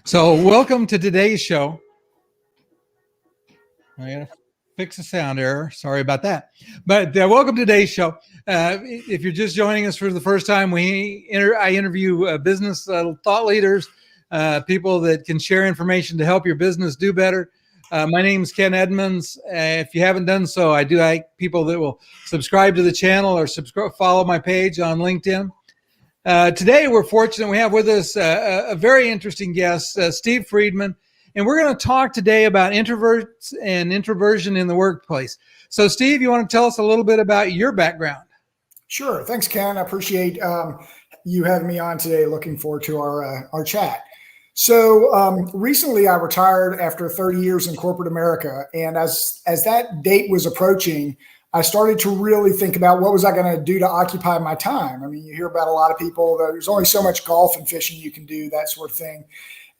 So, welcome to today's show. I gotta fix a sound error. Sorry about that. But welcome to today's show. If you're just joining us for the first time, I interview business thought leaders, people that can share information to help your business do better. My name is Ken Edmonds. If you haven't done so, I do like people that will subscribe to the channel or follow my page on LinkedIn. Today, we're fortunate we have with us a very interesting guest, Steve Friedman, and we're going to talk today about introverts and introversion in the workplace. So, Steve, you want to tell us a little bit about your background? Sure. Thanks, Ken. I appreciate you having me on today. Looking forward to our chat. So recently, I retired after 30 years in corporate America, and as that date was approaching, I started to really think about what was I going to do to occupy my time. I mean, you hear about a lot of people, there's only so much golf and fishing you can do, that sort of thing.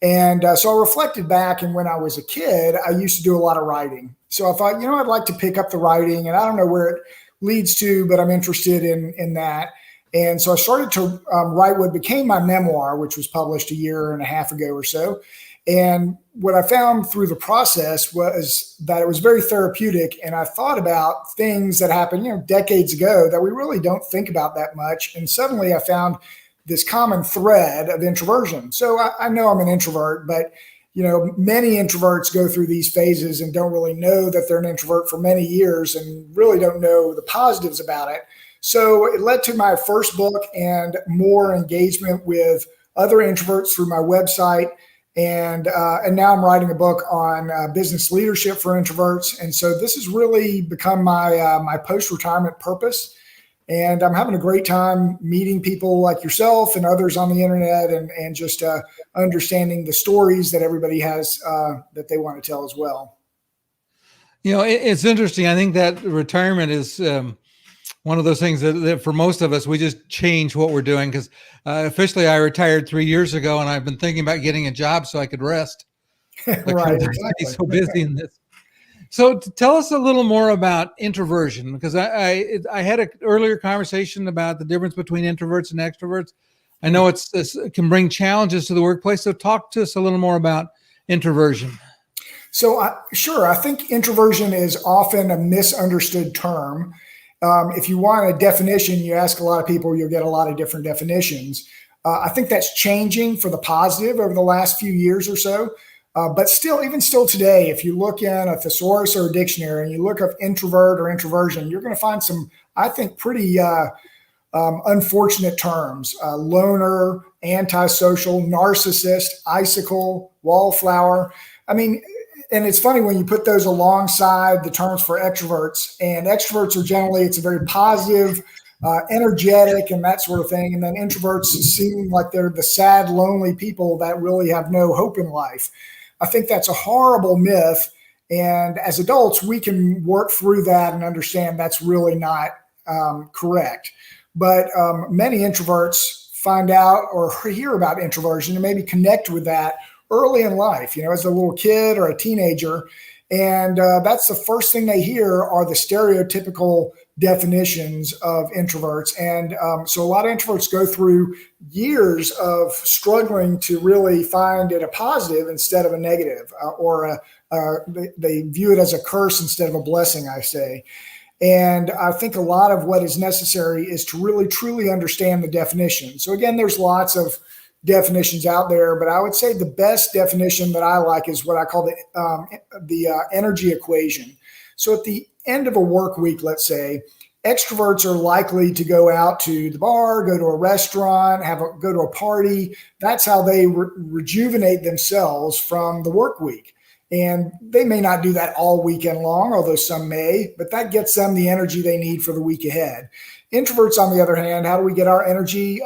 And so I reflected back, and when I was a kid, I used to do a lot of writing. So I thought, I'd like to pick up the writing, and I don't know where it leads to, but I'm interested in that. And so I started to write what became my memoir, which was published a year and a half ago or so. And what I found through the process was that it was very therapeutic. And I thought about things that happened, decades ago that we really don't think about that much. And suddenly I found this common thread of introversion. So I know I'm an introvert, but many introverts go through these phases and don't really know that they're an introvert for many years and really don't know the positives about it. So it led to my first book and more engagement with other introverts through my website. And now I'm writing a book on business leadership for introverts. And so this has really become my post-retirement purpose. And I'm having a great time meeting people like yourself and others on the internet and just understanding the stories that everybody has that they want to tell as well. It's interesting. I think that retirement is one of those things that for most of us, we just change what we're doing because officially I retired 3 years ago, and I've been thinking about getting a job so I could rest. Right, exactly. So busy in this. So tell us a little more about introversion, because I had an earlier conversation about the difference between introverts and extroverts. I know it can bring challenges to the workplace. So talk to us a little more about introversion. So sure, I think introversion is often a misunderstood term. If you want a definition, you ask a lot of people, you'll get a lot of different definitions. I think that's changing for the positive over the last few years or so. But even still today, if you look in a thesaurus or a dictionary and you look up introvert or introversion, you're going to find some, I think, pretty unfortunate terms. Loner, antisocial, narcissist, icicle, wallflower. I mean, and it's funny when you put those alongside the terms for extroverts, and extroverts are generally, it's a very positive, energetic and that sort of thing. And then introverts seem like they're the sad, lonely people that really have no hope in life. I think that's a horrible myth. And as adults, we can work through that and understand that's really not correct. But many introverts find out or hear about introversion and maybe connect with that early in life, as a little kid or a teenager. And that's the first thing they hear are the stereotypical definitions of introverts. And so a lot of introverts go through years of struggling to really find it a positive instead of a negative, or they view it as a curse instead of a blessing, I say. And I think a lot of what is necessary is to really, truly understand the definition. So again, there's lots of definitions out there, but I would say the best definition that I like is what I call the energy equation. So at the end of a work week, let's say, extroverts are likely to go out to the bar, go to a restaurant, go to a party. That's how they rejuvenate themselves from the work week. And they may not do that all weekend long, although some may, but that gets them the energy they need for the week ahead. Introverts, on the other hand, how do we get our energy?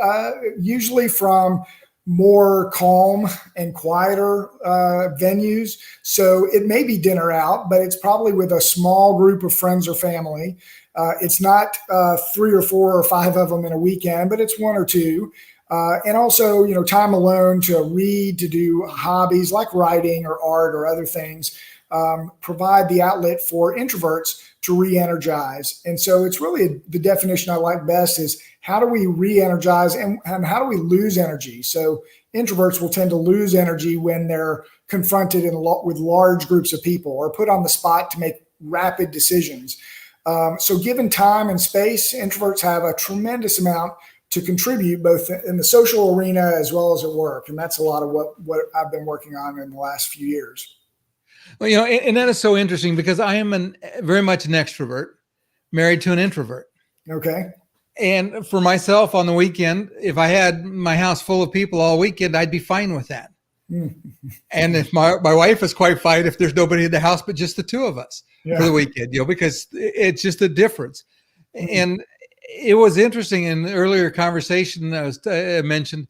Usually from more calm and quieter venues. So it may be dinner out, but it's probably with a small group of friends or family. It's not 3 or 4 or 5 of them in a weekend, but it's 1 or 2. And also, time alone to read, to do hobbies like writing or art or other things, provide the outlet for introverts to re-energize. And so it's really the definition I like best is how do we re-energize and how do we lose energy? So introverts will tend to lose energy when they're confronted with large groups of people or put on the spot to make rapid decisions. So given time and space, introverts have a tremendous amount to contribute both in the social arena as well as at work. And that's a lot of what I've been working on in the last few years. Well, you know, and that is so interesting because I am very much an extrovert, married to an introvert. Okay. And for myself on the weekend, if I had my house full of people all weekend, I'd be fine with that. And if my wife is quite fine if there's nobody in the house but just the two of us for the weekend, you know, because it's just a difference. And it was interesting in the earlier conversation I mentioned,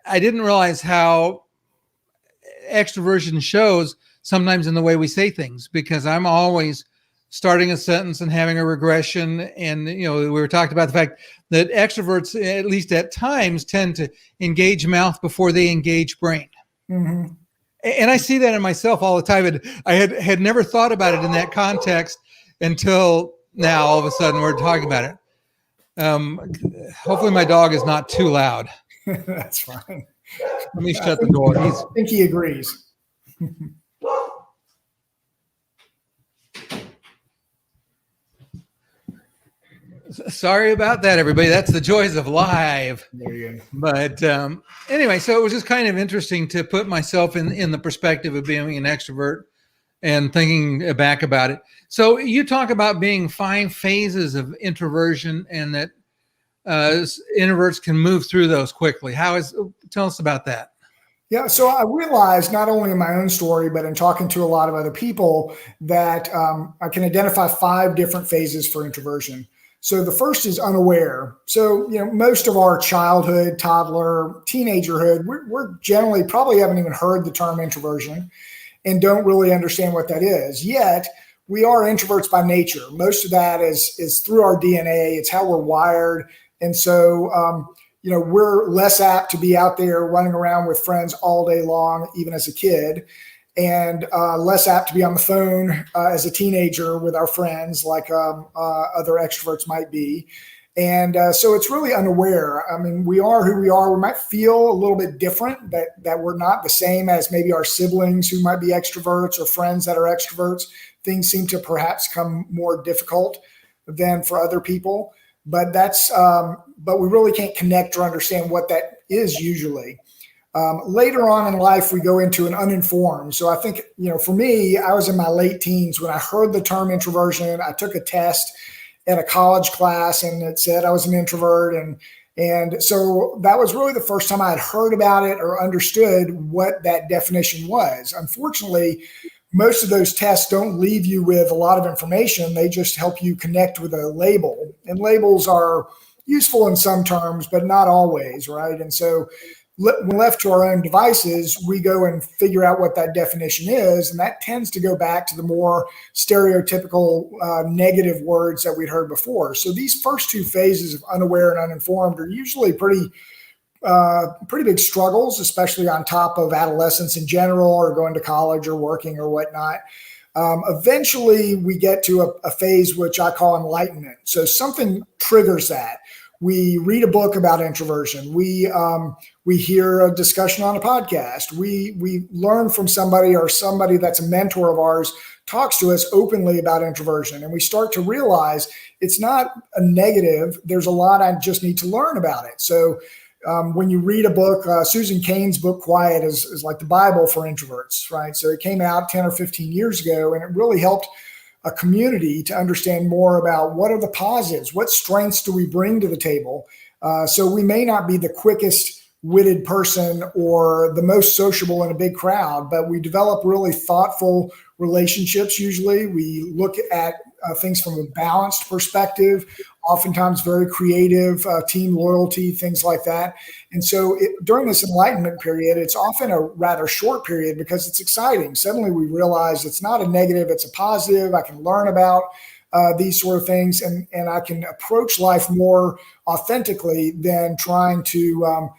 I didn't realize how extroversion shows sometimes in the way we say things, because I'm always starting a sentence and having a regression. And, you know, we were talking about the fact that extroverts, at least at times, tend to engage mouth before they engage brain. Mm-hmm. And I see that in myself all the time. And I had never thought about it in that context until now. All of a sudden we're talking about it. Hopefully my dog is not too loud. That's fine. Let me shut the door. I think he agrees. Sorry about that, everybody. That's the joys of live. There you go. But anyway, so it was just kind of interesting to put myself in the perspective of being an extrovert and thinking back about it. So you talk about being 5 phases of introversion and that introverts can move through those quickly. Tell us about that. Yeah, so I realized not only in my own story, but in talking to a lot of other people that I can identify 5 different phases for introversion. So the first is unaware. So, you know, most of our childhood, toddler, teenagerhood, we're generally probably haven't even heard the term introversion and don't really understand what that is. Yet we are introverts by nature. Most of that is through our DNA. It's how we're wired. And so, you know, we're less apt to be out there running around with friends all day long, even as a kid, and less apt to be on the phone as a teenager with our friends like other extroverts might be. And so it's really unaware. I mean, we are who we are. We might feel a little bit different, that we're not the same as maybe our siblings who might be extroverts or friends that are extroverts. Things seem to perhaps come more difficult than for other people. But but we really can't connect or understand what that is usually. Later on in life, we go into an uninformed. So I think, you know, for me, I was in my late teens when I heard the term introversion. I took a test at a college class and it said I was an introvert. And so that was really the first time I had heard about it or understood what that definition was. Unfortunately, most of those tests don't leave you with a lot of information. They just help you connect with a label. And labels are useful in some terms, but not always, right? And so when left to our own devices, we go and figure out what that definition is. And that tends to go back to the more stereotypical negative words that we'd heard before. So these first 2 phases of unaware and uninformed are usually pretty big struggles, especially on top of adolescence in general or going to college or working or whatnot. Eventually, we get to a phase which I call enlightenment. So something triggers that. We read a book about introversion. We hear a discussion on a podcast. We learn from somebody or somebody that's a mentor of ours talks to us openly about introversion. And we start to realize it's not a negative. There's a lot I just need to learn about it. So when you read a book, Susan Cain's book, Quiet, is like the Bible for introverts, right? So it came out 10 or 15 years ago, and it really helped a community to understand more about what are the positives, what strengths do we bring to the table. So we may not be the quickest witted person or the most sociable in a big crowd, but we develop really thoughtful relationships. Usually we look at things from a balanced perspective, oftentimes very creative, team loyalty, things like that. And so during this enlightenment period, it's often a rather short period because it's exciting. Suddenly we realize it's not a negative, it's a positive. I can learn about these sort of things and I can approach life more authentically than trying to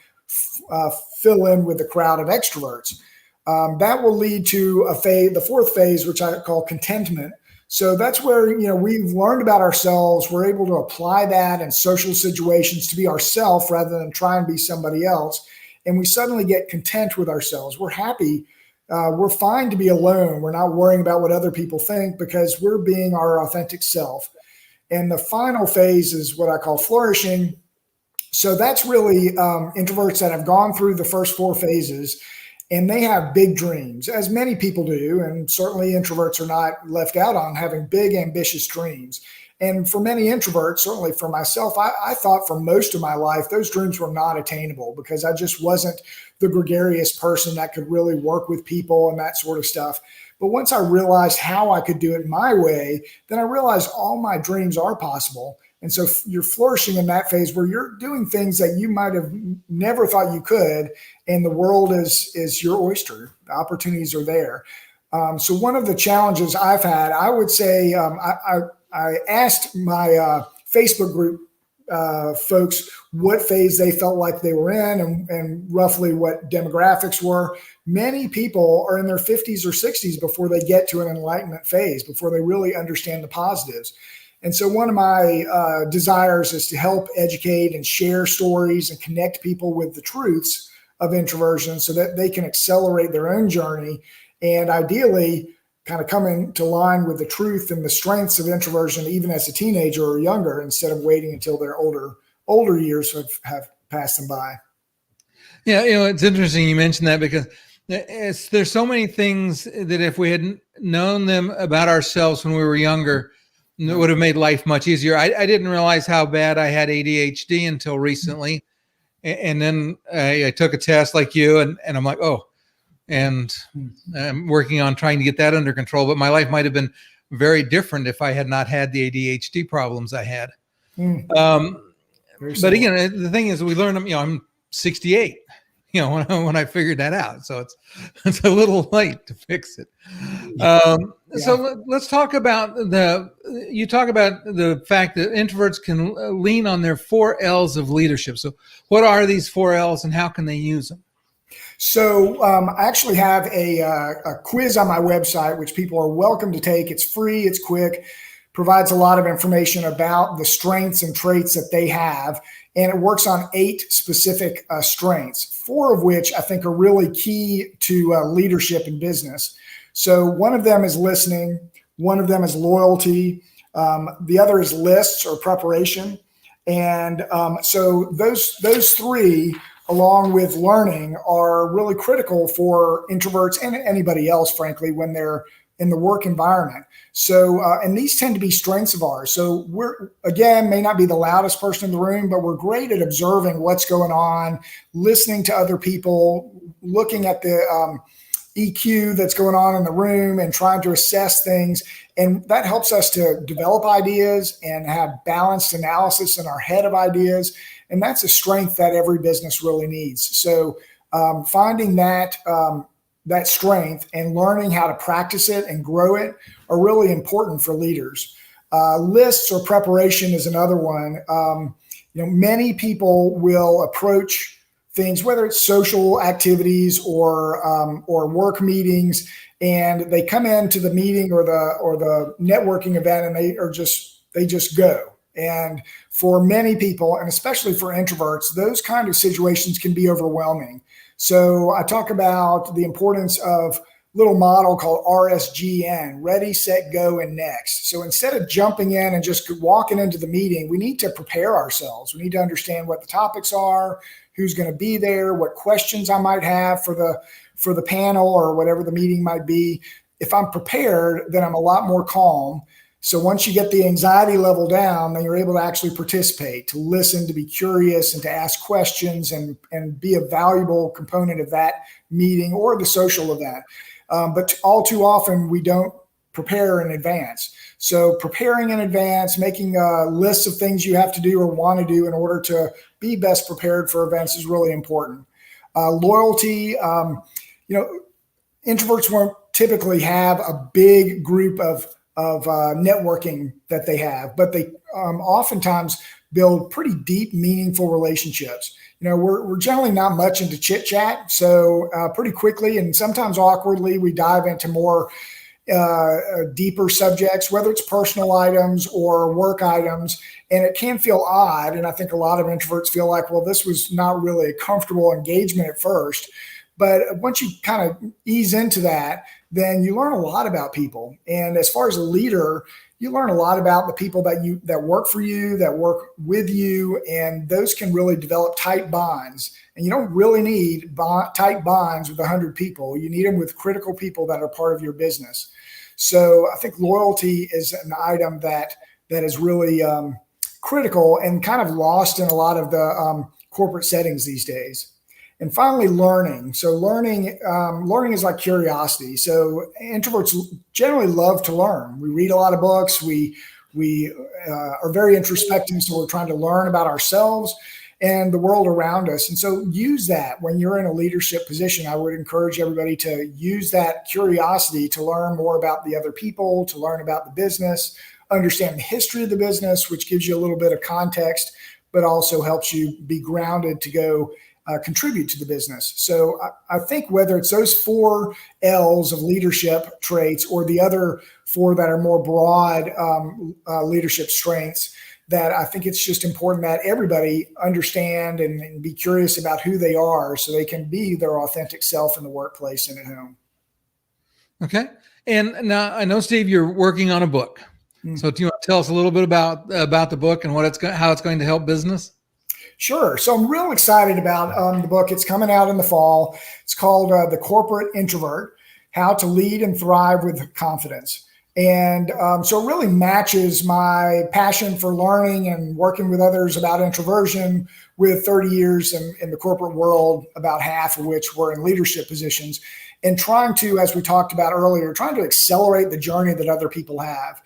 fill in with the crowd of extroverts. That will lead to the 4th phase, which I call contentment. So that's where, we've learned about ourselves. We're able to apply that in social situations to be ourselves rather than try and be somebody else. And we suddenly get content with ourselves. We're happy. We're fine to be alone. We're not worrying about what other people think because we're being our authentic self. And the final phase is what I call flourishing. So that's really introverts that have gone through the first 4 phases, and they have big dreams, as many people do. And certainly introverts are not left out on having big, ambitious dreams. And for many introverts, certainly for myself, I thought for most of my life, those dreams were not attainable because I just wasn't the gregarious person that could really work with people and that sort of stuff. But once I realized how I could do it my way, then I realized all my dreams are possible. And so you're flourishing in that phase where you're doing things that you might have never thought you could, and the world is your oyster. The opportunities are there. So one of the challenges I've had, I would say, I asked my Facebook group folks what phase they felt like they were in and roughly what demographics were. Many people are in their 50s or 60s before they get to an enlightenment phase, before they really understand the positives. And so one of my desires is to help educate and share stories and connect people with the truths of introversion so that they can accelerate their own journey and ideally kind of come into line with the truth and the strengths of introversion, even as a teenager or younger, instead of waiting until their older years have passed them by. Yeah, it's interesting you mentioned that because there's so many things that if we hadn't known them about ourselves when we were younger, it would have made life much easier. I didn't realize how bad I had ADHD until recently. And then I took a test like you and I'm like, oh, and I'm working on trying to get that under control. But my life might have been very different if I had not had the ADHD problems I had. But again, the thing is, we learn them, I'm 68, when I figured that out. So it's a little late to fix it. So let's talk about you talk about the fact that introverts can lean on their 4 L's of leadership. So what are these 4 L's and how can they use them? So I actually have a quiz on my website, which people are welcome to take. It's free, it's quick, provides a lot of information about the strengths and traits that they have. And it works on 8 specific strengths, 4 of which I think are really key to leadership in business. So one of them is listening. One of them is loyalty. The other is lists or preparation. And so those 3, along with learning, are really critical for introverts and anybody else, frankly, when they're in the work environment. So, and these tend to be strengths of ours. So we're, again, may not be the loudest person in the room, but we're great at observing what's going on, listening to other people, looking at the EQ that's going on in the room and trying to assess things. And that helps us to develop ideas and have balanced analysis in our head of ideas. And that's a strength that every business really needs. So finding that strength and learning how to practice it and grow it are really important for leaders. Lists or preparation is another one. Many people will approach things, whether it's social activities or work meetings, and they come into the meeting or the networking event and they just go. And for many people, and especially for introverts, those kind of situations can be overwhelming. So I talk about the importance of a little model called RSGN, ready, set, go, and next. So instead of jumping in and just walking into the meeting, we need to prepare ourselves. We need to understand what the topics are, who's going to be there, what questions I might have for the panel or whatever the meeting might be. If I'm prepared, then I'm a lot more calm. So once you get the anxiety level down, then you're able to actually participate, to listen, to be curious, and to ask questions and be a valuable component of that meeting or the social event. But all too often, we don't prepare in advance. So preparing in advance, making lists of things you have to do or want to do in order to be best prepared for events is really important. Loyalty, introverts won't typically have a big group of networking that they have, but they oftentimes build pretty deep, meaningful relationships. We're generally not much into chit chat. So pretty quickly and sometimes awkwardly, we dive into more deeper subjects, whether it's personal items or work items, and it can feel odd. And I think a lot of introverts feel like, well, this was not really a comfortable engagement at first. But once you kind of ease into that, then you learn a lot about people. And as far as a leader, you learn a lot about the people that work for you, that work with you, and those can really develop tight bonds. And you don't really need tight bonds with 100 people. You need them with critical people that are part of your business. So I think loyalty is an item that is really critical and kind of lost in a lot of the corporate settings these days. And finally, learning. So learning is like curiosity. So introverts generally love to learn. We read a lot of books. We are very introspective. So we're trying to learn about ourselves and the world around us. And so use that when you're in a leadership position. I would encourage everybody to use that curiosity to learn more about the other people, to learn about the business, understand the history of the business, which gives you a little bit of context, but also helps you be grounded to go contribute to the business. So I think whether it's those 4 L's of leadership traits or the other 4 that are more broad leadership strengths, that I think it's just important that everybody understand and be curious about who they are so they can be their authentic self in the workplace and at home. Okay. And now I know, Steve, you're working on a book. So do you want to tell us a little bit about the book and how it's going to help business? Sure. So I'm real excited about the book. It's coming out in the fall. It's called The Corporate Introvert, How to Lead and Thrive with Confidence. And so it really matches my passion for learning and working with others about introversion with 30 years in the corporate world, about half of which were in leadership positions, and trying to, as we talked about earlier, trying to accelerate the journey that other people have.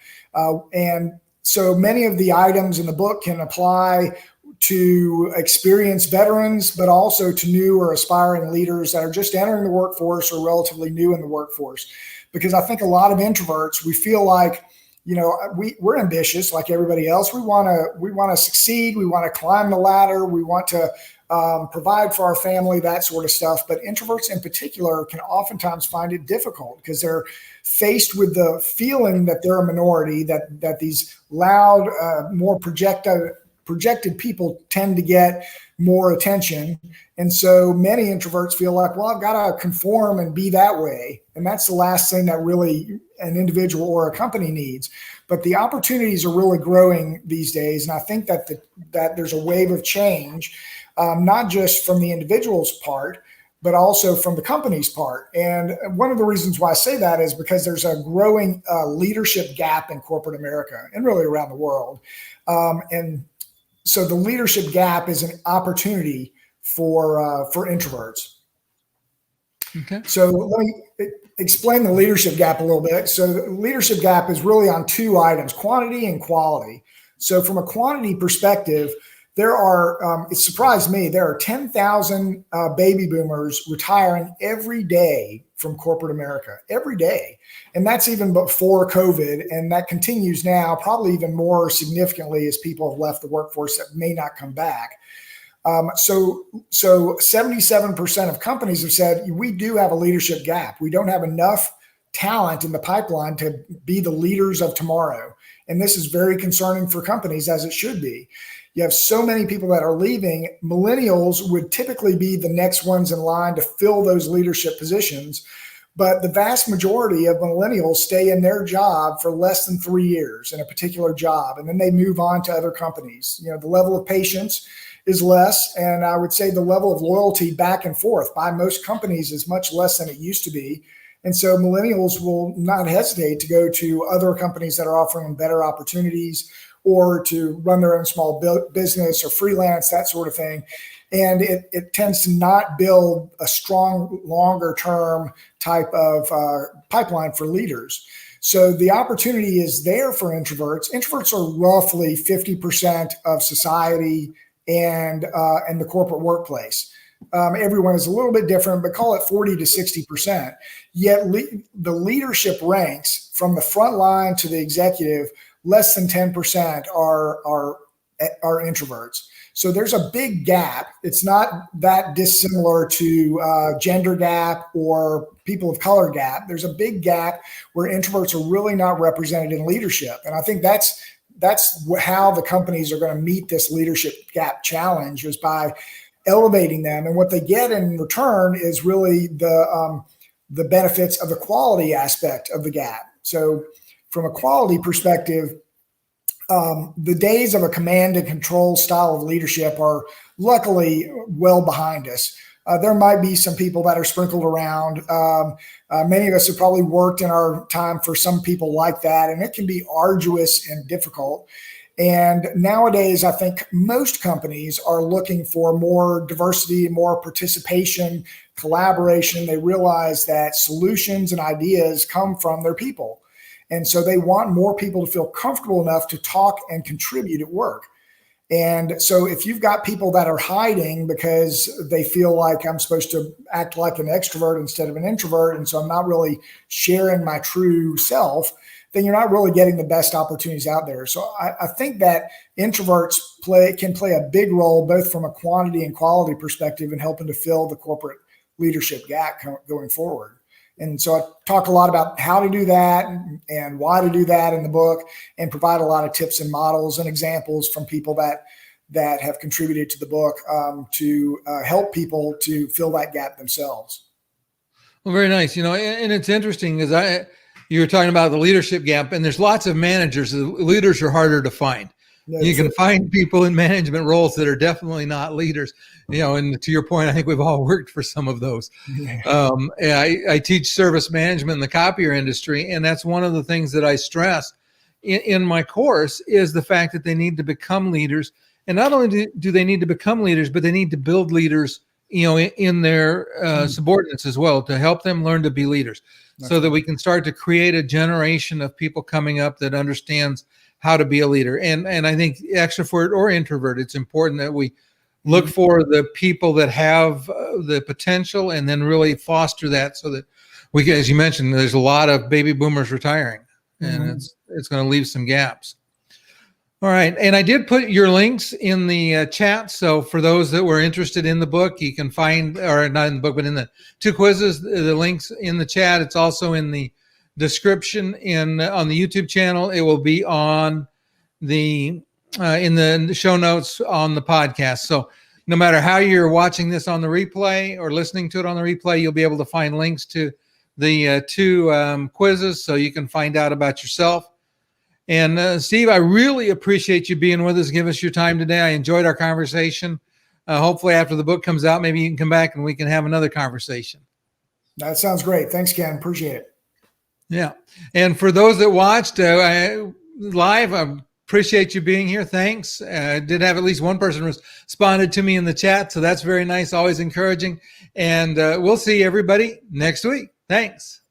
And so many of the items in the book can apply to experienced veterans, but also to new or aspiring leaders that are just entering the workforce or relatively new in the workforce. Because I think a lot of introverts, we feel like, we're ambitious like everybody else. We want to succeed. We want to climb the ladder. We want to provide for our family, that sort of stuff. But introverts in particular can oftentimes find it difficult because they're faced with the feeling that they're a minority, that these loud, more projected people tend to get more attention. And so many introverts feel like, well, I've got to conform and be that way. And that's the last thing that really an individual or a company needs. But the opportunities are really growing these days. And I think that there's a wave of change, not just from the individual's part, but also from the company's part. And one of the reasons why I say that is because there's a growing leadership gap in corporate America and really around the world. And so the leadership gap is an opportunity for introverts. Okay. So let me explain the leadership gap a little bit. So the leadership gap is really on 2 items, quantity and quality. So from a quantity perspective, there are, it surprised me, there are 10,000 baby boomers retiring every day from corporate America, every day. And that's even before COVID. And that continues now, probably even more significantly as people have left the workforce that may not come back. So 77% of companies have said, we do have a leadership gap. We don't have enough talent in the pipeline to be the leaders of tomorrow. And this is very concerning for companies, as it should be. You have so many people that are leaving. Millennials would typically be the next ones in line to fill those leadership positions. But the vast majority of millennials stay in their job for less than 3 years in a particular job, and then they move on to other companies. The level of patience is less, and I would say the level of loyalty back and forth by most companies is much less than it used to be. And so millennials will not hesitate to go to other companies that are offering better opportunities or to run their own small business or freelance, that sort of thing. And it tends to not build a strong, longer term type of pipeline for leaders. So the opportunity is there for introverts. Introverts are roughly 50% of society and the corporate workplace. Everyone is a little bit different, but call it 40 to 60%. Yet the leadership ranks from the front line to the executive, less than 10% are introverts. So there's a big gap. It's not that dissimilar to gender gap or people of color gap. There's a big gap where introverts are really not represented in leadership. And I think that's how the companies are going to meet this leadership gap challenge, is by elevating them. And what they get in return is really the benefits of the quality aspect of the gap. So from a quality perspective, the days of a command and control style of leadership are luckily well behind us. There might be some people that are sprinkled around. Many of us have probably worked in our time for some people like that, and it can be arduous and difficult. And nowadays, I think most companies are looking for more diversity, more participation, collaboration. They realize that solutions and ideas come from their people. And so they want more people to feel comfortable enough to talk and contribute at work. And so if you've got people that are hiding because they feel like I'm supposed to act like an extrovert instead of an introvert, and so I'm not really sharing my true self, then you're not really getting the best opportunities out there. So I think that introverts can play a big role, both from a quantity and quality perspective, in helping to fill the corporate leadership gap going forward. And so I talk a lot about how to do that and why to do that in the book, and provide a lot of tips and models and examples from people that have contributed to the book to help people to fill that gap themselves. Well, very nice. And it's interesting because you were talking about the leadership gap, and there's lots of managers. Leaders are harder to find. You can find people in management roles that are definitely not leaders, and to your point, I think we've all worked for some of those. I teach service management in the copier industry, and that's one of the things that I stress in my course is the fact that they need to become leaders. And not only do they need to become leaders, but they need to build leaders, in their subordinates as well, to help them learn to be leaders, so that we can start to create a generation of people coming up that understands how to be a leader. And I think extrovert or introvert, it's important that we look for the people that have the potential, and then really foster that, so that we can, as you mentioned, there's a lot of baby boomers retiring, and it's going to leave some gaps. All right. And I did put your links in the chat. So for those that were interested in the book, you can find, or not in the book, but in the 2 quizzes, the links in the chat. It's also in the description on the YouTube channel. It will be on the in the show notes on the podcast. So no matter how you're watching this on the replay or listening to it on the replay, you'll be able to find links to the 2 quizzes, so you can find out about yourself. And Steve, I really appreciate you being with us. Give us your time today. I enjoyed our conversation. Hopefully after the book comes out, maybe you can come back and we can have another conversation. That sounds great. Thanks, Ken. Appreciate it. Yeah. And for those that watched live, I appreciate you being here. Thanks. I did have at least one person responded to me in the chat, so that's very nice, always encouraging. And we'll see everybody next week. Thanks.